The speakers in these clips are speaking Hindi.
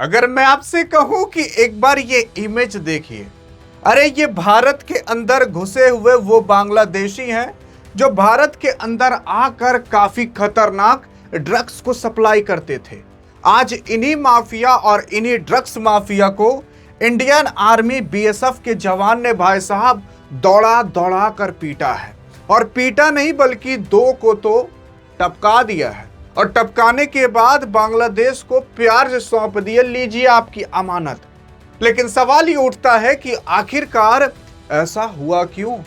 अगर मैं आपसे कहूं कि एक बार ये इमेज देखिए, अरे ये भारत के अंदर घुसे हुए वो बांग्लादेशी हैं जो भारत के अंदर आकर काफी खतरनाक ड्रग्स को सप्लाई करते थे। आज इन्हीं माफिया और इन्हीं ड्रग्स माफिया को इंडियन आर्मी बीएसएफ के जवान ने भाई साहब दौड़ा दौड़ा कर पीटा है। और पीटा नहीं बल्कि दो को तो टपका दिया है, और टपकाने के बाद बांग्लादेश को प्यार से सौंप दिया, लीजिए आपकी अमानत। लेकिन सवाल ये उठता है कि आखिरकार ऐसा हुआ क्यों?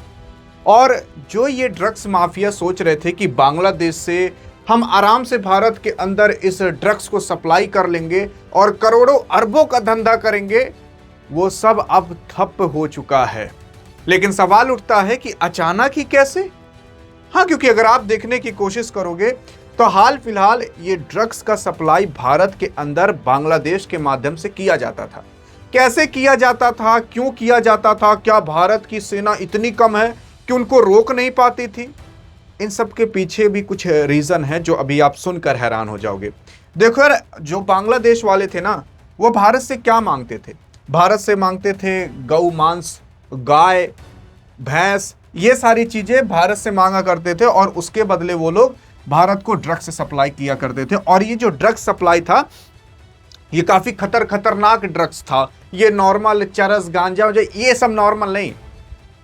और जो ये ड्रग्स माफिया सोच रहे थे कि बांग्लादेश से हम आराम से भारत के अंदर इस ड्रग्स को सप्लाई कर लेंगे और करोड़ों अरबों का धंधा करेंगे, वो सब अब ठप हो चुका है। लेकिन सवाल उठता है कि अचानक ही कैसे? हाँ, क्योंकि अगर आप देखने की कोशिश करोगे तो हाल फिलहाल ये ड्रग्स का सप्लाई भारत के अंदर बांग्लादेश के माध्यम से किया जाता था। कैसे किया जाता था, क्यों किया जाता था, क्या भारत की सेना इतनी कम है कि उनको रोक नहीं पाती थी? इन सब के पीछे भी कुछ रीजन है जो अभी आप सुनकर हैरान हो जाओगे। देखो यार, जो बांग्लादेश वाले थे ना, वो भारत से क्या मांगते थे? भारत से मांगते थे गौ मांस, गाय, भैंस, ये सारी चीजें भारत से मांगा करते थे और उसके बदले वो लोग भारत को ड्रग्स सप्लाई किया करते थे। और ये जो ड्रग्स सप्लाई था, ये काफी खतरनाक ड्रग्स था। ये नॉर्मल चरस, गांजा, ये सब नॉर्मल नहीं,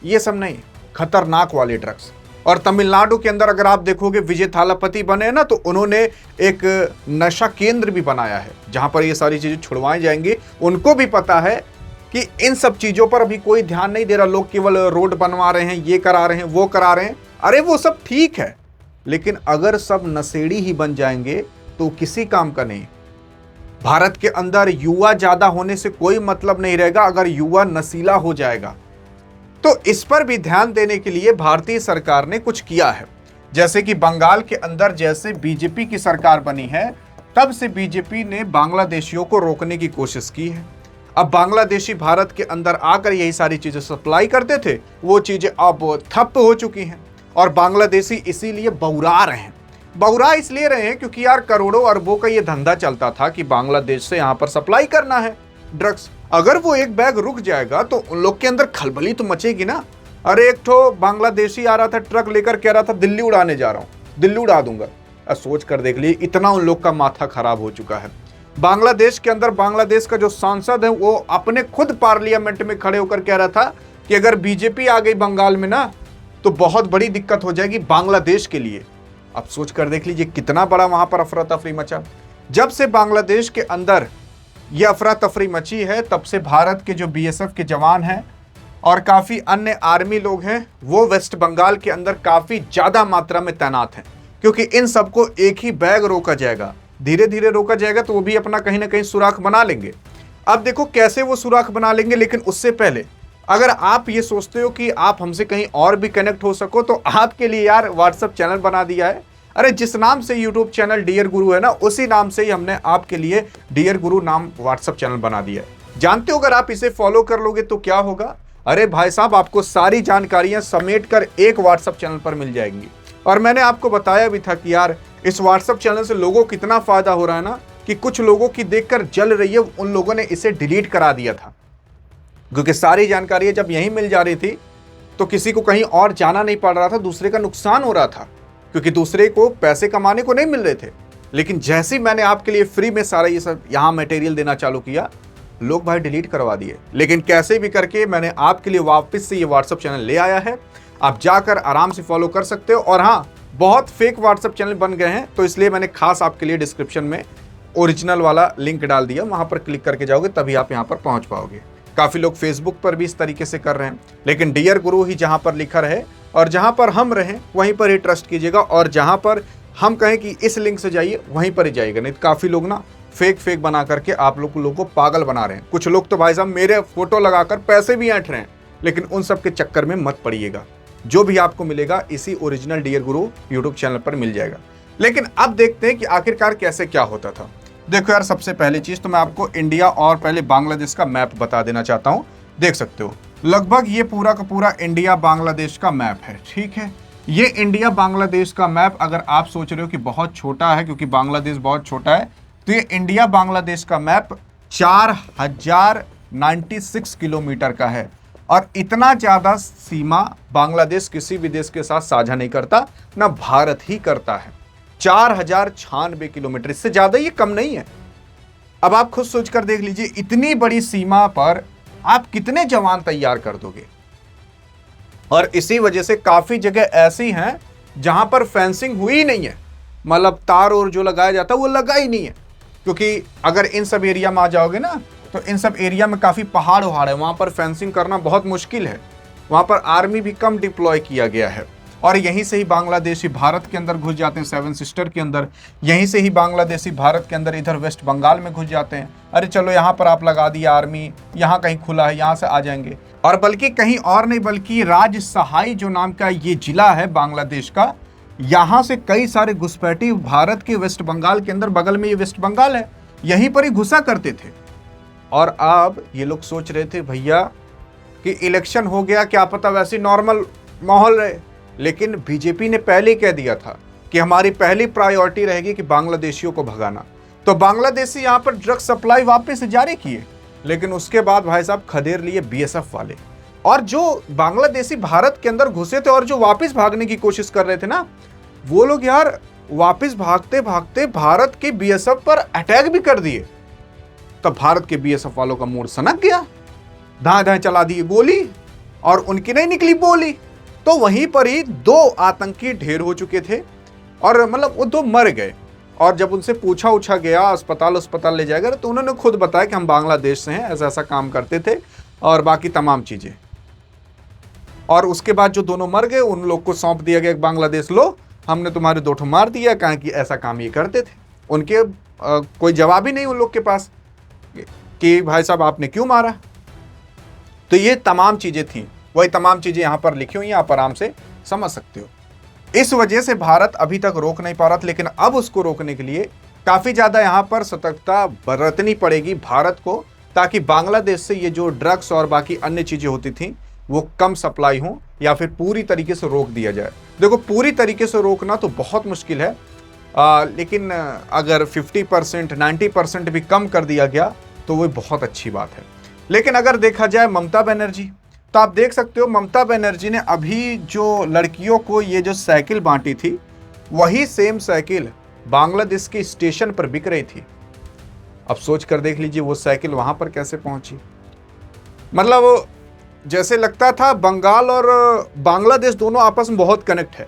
ये सब नहीं, खतरनाक वाले ड्रग्स। और तमिलनाडु के अंदर अगर आप देखोगे, विजय थालापति बने ना, तो उन्होंने एक नशा केंद्र भी बनाया है जहां पर ये सारी चीजें छुड़वाई जाएंगी। उनको भी पता है कि इन सब चीजों पर अभी कोई ध्यान नहीं दे रहा, लोग केवल रोड बनवा रहे हैं, ये करा रहे हैं, वो करा रहे हैं। अरे वो सब ठीक है, लेकिन अगर सब नशेड़ी ही बन जाएंगे तो किसी काम का नहीं। भारत के अंदर युवा ज्यादा होने से कोई मतलब नहीं रहेगा अगर युवा नशीला हो जाएगा। तो इस पर भी ध्यान देने के लिए भारतीय सरकार ने कुछ किया है। जैसे कि बंगाल के अंदर जैसे बीजेपी की सरकार बनी है, तब से बीजेपी ने बांग्लादेशियों को रोकने की कोशिश की है। अब बांग्लादेशी भारत के अंदर आकर यही सारी चीजें सप्लाई करते थे, वो चीजें अब ठप हो चुकी हैं और बांग्लादेशी इसीलिए बहुरा रहे हैं। बहुरा इसलिए रहे हैं क्योंकि यार करोड़ों अरबों का ये धंधा चलता था कि बांग्लादेश से यहाँ पर सप्लाई करना है ड्रग्स। अगर वो एक बैग रुक जाएगा तो उन लोग के अंदर खलबली तो मचेगी ना। अरे एक ठो बांग्लादेशी आ रहा था ट्रक लेकर, कह रहा था दिल्ली उड़ाने जा रहा हूँ, दिल्ली उड़ा दूंगा। सोच कर देख लीजिए, इतना उन लोग का माथा खराब हो चुका है। बांग्लादेश के अंदर बांग्लादेश का जो सांसद है वो अपने खुद पार्लियामेंट में खड़े होकर कह रहा था कि अगर बीजेपी आ गई बंगाल में ना तो बहुत बड़ी दिक्कत हो जाएगी बांग्लादेश के लिए। अब सोच कर देख लीजिए कितना बड़ा वहां पर अफरा तफरी मचा। जब से बांग्लादेश के अंदर यह अफरा तफरी मची है, तब से भारत के जो बीएसएफ के जवान हैं और काफी अन्य आर्मी लोग हैं, वो वेस्ट बंगाल के अंदर काफी ज्यादा मात्रा में तैनात हैं, क्योंकि इन सबको एक ही बैग रोका जाएगा, धीरे धीरे रोका जाएगा, तो वो भी अपना कहीं ना कहीं सुराख बना लेंगे। अब देखो कैसे वो सुराख बना लेंगे, लेकिन उससे पहले अगर आप ये सोचते हो कि आप हमसे कहीं और भी कनेक्ट हो सको, तो आपके लिए यार व्हाट्सएप चैनल बना दिया है। अरे जिस नाम से यूट्यूब चैनल डियर गुरु है ना, उसी नाम से ही हमने आपके लिए डियर गुरु नाम व्हाट्सएप चैनल बना दिया है। जानते हो अगर आप इसे फॉलो कर लोगे तो क्या होगा? अरे भाई साहब, आपको सारी जानकारियां समेट कर एक व्हाट्सएप चैनल पर मिल जाएंगी। और मैंने आपको बताया भी था कि यार इस व्हाट्सएप चैनल से लोगों को कितना फायदा हो रहा है ना, कि कुछ लोगों की देखकर जल रही है, उन लोगों ने इसे डिलीट करा दिया था, क्योंकि सारी जानकारियां जब यहीं मिल जा रही थी तो किसी को कहीं और जाना नहीं पड़ रहा था, दूसरे का नुकसान हो रहा था, क्योंकि दूसरे को पैसे कमाने को नहीं मिल रहे थे। लेकिन जैसे ही मैंने आपके लिए फ्री में सारा ये सब यहाँ मटेरियल देना चालू किया, लोग भाई डिलीट करवा दिए। लेकिन कैसे भी करके मैंने आपके लिए वापस से ये व्हाट्सएप चैनल ले आया है, आप जाकर आराम से फॉलो कर सकते हो। और हाँ, बहुत फेक व्हाट्सएप चैनल बन गए हैं, तो इसलिए मैंने खास आपके लिए डिस्क्रिप्शन में ओरिजिनल वाला लिंक डाल दिया, वहां पर क्लिक करके जाओगे तभी आप यहां पर पहुंच पाओगे। काफी लोग फेसबुक पर भी इस तरीके से कर रहे हैं, लेकिन डियर गुरु ही जहां पर लिखा रहे और जहां पर हम रहें वहीं पर ही ट्रस्ट कीजिएगा, और जहां पर हम कहें कि इस लिंक से जाइए वहीं पर ही जाइएगा। नहीं तो काफी लोग ना फेक बना करके आप लोगों को पागल बना रहे हैं। कुछ लोग तो भाई साहब मेरे फोटो लगाकर पैसे भी ऐंठ रहे हैं, लेकिन उन सब के चक्कर में मत पड़िएगा। जो भी आपको मिलेगा इसी ओरिजिनल डियर गुरु यूट्यूब चैनल पर मिल जाएगा। लेकिन अब देखते हैं कि आखिरकार कैसे क्या होता था। देखो यार, सबसे पहली चीज तो मैं आपको इंडिया और पहले बांग्लादेश का मैप बता देना चाहता हूं। देख सकते हो लगभग ये पूरा का पूरा इंडिया बांग्लादेश का मैप है, ठीक है। ये इंडिया बांग्लादेश का मैप, अगर आप सोच रहे हो कि बहुत छोटा है क्योंकि बांग्लादेश बहुत छोटा है, तो ये इंडिया बांग्लादेश का मैप 4096 किलोमीटर का है। और इतना ज्यादा सीमा बांग्लादेश किसी भी देश के साथ साझा नहीं करता, ना भारत ही करता है। 4096 किलोमीटर, इससे ज्यादा ये कम नहीं है। अब आप खुद सोचकर देख लीजिए, इतनी बड़ी सीमा पर आप कितने जवान तैयार कर दोगे। और इसी वजह से काफी जगह ऐसी हैं जहां पर फेंसिंग हुई नहीं है, मतलब तार और जो लगाया जाता है वो लगा ही नहीं है। क्योंकि अगर इन सब एरिया में आ जाओगे ना, तो इन सब एरिया में काफी पहाड़ वहाड़ है, वहां पर फेंसिंग करना बहुत मुश्किल है। वहां पर आर्मी भी कम डिप्लॉय किया गया है। और यहीं से ही बांग्लादेशी भारत के अंदर घुस जाते हैं, सेवन सिस्टर के अंदर। यहीं से ही बांग्लादेशी भारत के अंदर इधर वेस्ट बंगाल में घुस जाते हैं। अरे चलो यहाँ पर आप लगा दिया आर्मी, यहाँ कहीं खुला है, यहाँ से आ जाएंगे। और बल्कि कहीं और नहीं, बल्कि राजसहाई जो नाम का ये जिला है बांग्लादेश का, यहाँ से कई सारे घुसपैठी भारत के वेस्ट बंगाल के अंदर, बगल में ये वेस्ट बंगाल है, यहीं पर ही घुसा करते थे। और अब ये लोग सोच रहे थे भैया कि इलेक्शन हो गया, क्या पता वैसे नॉर्मल माहौल रहे। लेकिन बीजेपी ने पहले ही कह दिया था कि हमारी पहली प्रायोरिटी रहेगी कि बांग्लादेशियों को भगाना। तो बांग्लादेशी यहाँ पर ड्रग सप्लाई वापस जारी किए, लेकिन उसके बाद भाई साहब खदेड़ लिए बीएसएफ वाले। और जो बांग्लादेशी भारत के अंदर घुसे थे और जो वापस भागने की कोशिश कर रहे थे ना, वो लोग यार वापस भागते भागते भारत के बीएसएफ पर अटैक भी कर दिए। तब भारत के बीएसएफ वालों का मूड सनक गया, धाए धाए चला दी गोली, और उनकी नहीं निकली बोली। तो वहीं पर ही 2 आतंकी ढेर हो चुके थे, और मतलब वो 2 मर गए। और जब उनसे पूछा गया, अस्पताल ले जाया गया, तो उन्होंने खुद बताया कि हम बांग्लादेश से हैं, ऐसा ऐसा काम करते थे और बाकी तमाम चीजें। और उसके बाद जो दोनों मर गए, उन लोग को सौंप दिया गया बांग्लादेश, लो हमने तुम्हारे 2 ठो मार दिया, कहा कि ऐसा काम ये करते थे। उनके कोई जवाब ही नहीं उन लोग के पास कि भाई साहब आपने क्यों मारा। तो ये तमाम चीजें थी, वही तमाम चीजें यहां पर लिखी हुई हैं, आप आराम से समझ सकते हो। इस वजह से भारत अभी तक रोक नहीं पा रहा था, लेकिन अब उसको रोकने के लिए काफी ज्यादा यहां पर सतर्कता बरतनी पड़ेगी भारत को, ताकि बांग्लादेश से ये जो ड्रग्स और बाकी अन्य चीजें होती थी वो कम सप्लाई हो, या फिर पूरी तरीके से रोक दिया जाए। देखो पूरी तरीके से रोकना तो बहुत मुश्किल है, लेकिन अगर 50% 90% भी कम कर दिया गया तो वो बहुत अच्छी बात है। लेकिन अगर देखा जाए ममता बनर्जी, तो आप देख सकते हो ममता बनर्जी ने अभी जो लड़कियों को ये जो साइकिल बांटी थी, वही सेम साइकिल बांग्लादेश के स्टेशन पर बिक रही थी। अब सोच कर देख लीजिए वो साइकिल वहां पर कैसे पहुंची। मतलब जैसे लगता था बंगाल और बांग्लादेश दोनों आपस में बहुत कनेक्ट है।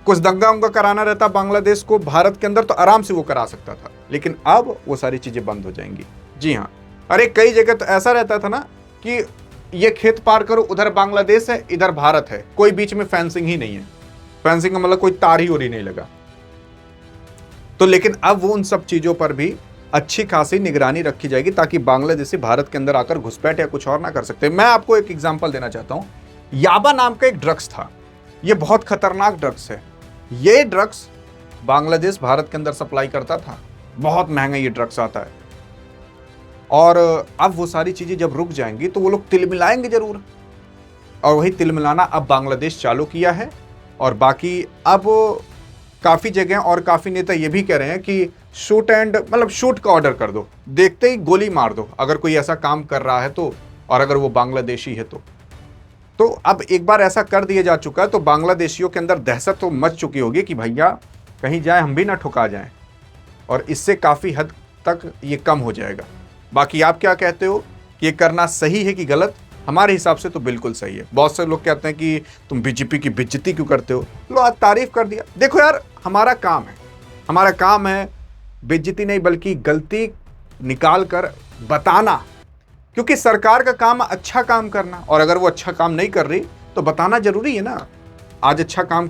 कुछ दंगा उंगा कराना रहता बांग्लादेश को भारत के अंदर, तो आराम से वो करा सकता था, लेकिन अब वो सारी चीजें बंद हो जाएंगी। जी हाँ, अरे कई जगह तो ऐसा रहता था ना कि ये खेत पार करो, उधर बांग्लादेश है, इधर भारत है, कोई बीच में फेंसिंग ही नहीं है। फेंसिंग का मतलब कोई तार ही और ही नहीं लगा। तो लेकिन अब वो उन सब चीजों पर भी अच्छी खासी निगरानी रखी जाएगी, ताकि बांग्लादेशी भारत के अंदर आकर घुसपैठ या कुछ और ना कर सकते। मैं आपको एक एग्जांपल देना चाहता हूं। याबा नाम का एक ड्रग्स था, ये बहुत खतरनाक ड्रग्स है। ये ड्रग्स बांग्लादेश भारत के अंदर सप्लाई करता था, बहुत महंगा ये ड्रग्स आता है। और अब वो सारी चीजें जब रुक जाएंगी तो वो लोग तिलमिलाएंगे जरूर, और वही तिलमिलाना अब बांग्लादेश चालू किया है। और बाकी अब काफी जगह और काफी नेता ये भी कह रहे हैं कि शूट का ऑर्डर कर दो, देखते ही गोली मार दो अगर कोई ऐसा काम कर रहा है तो, और अगर वो बांग्लादेशी है तो अब एक बार ऐसा कर दिया जा चुका है, तो बांग्लादेशियों के अंदर दहशत तो मच चुकी होगी कि भैया कहीं जाए हम भी ना ठुका जाएं, और इससे काफी हद तक ये कम हो जाएगा। बाकी आप क्या कहते हो कि ये करना सही है कि गलत? हमारे हिसाब से तो बिल्कुल सही है। बहुत से लोग कहते हैं कि तुम बीजेपी की बेइज्जती क्यों करते हो। लो आज तारीफ कर दिया। देखो यार, हमारा काम है बेइज्जती नहीं बल्कि गलती निकाल कर बताना, क्योंकि सरकार का काम अच्छा काम करना, और अगर वो अच्छा काम नहीं कर रही तो बताना जरूरी है ना। आज अच्छा काम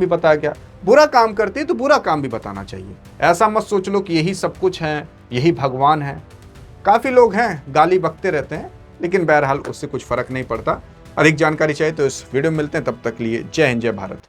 भी बताया गया, बुरा काम करती है तो बुरा काम भी बताना चाहिए। ऐसा मत सोच लो कि यही सब कुछ है, यही भगवान है। काफी लोग हैं गाली बकते रहते हैं, लेकिन बहरहाल उससे कुछ फर्क नहीं पड़ता। अधिक जानकारी चाहिए तो इस वीडियो में मिलते हैं, तब तक लिए जय हिंद जय भारत।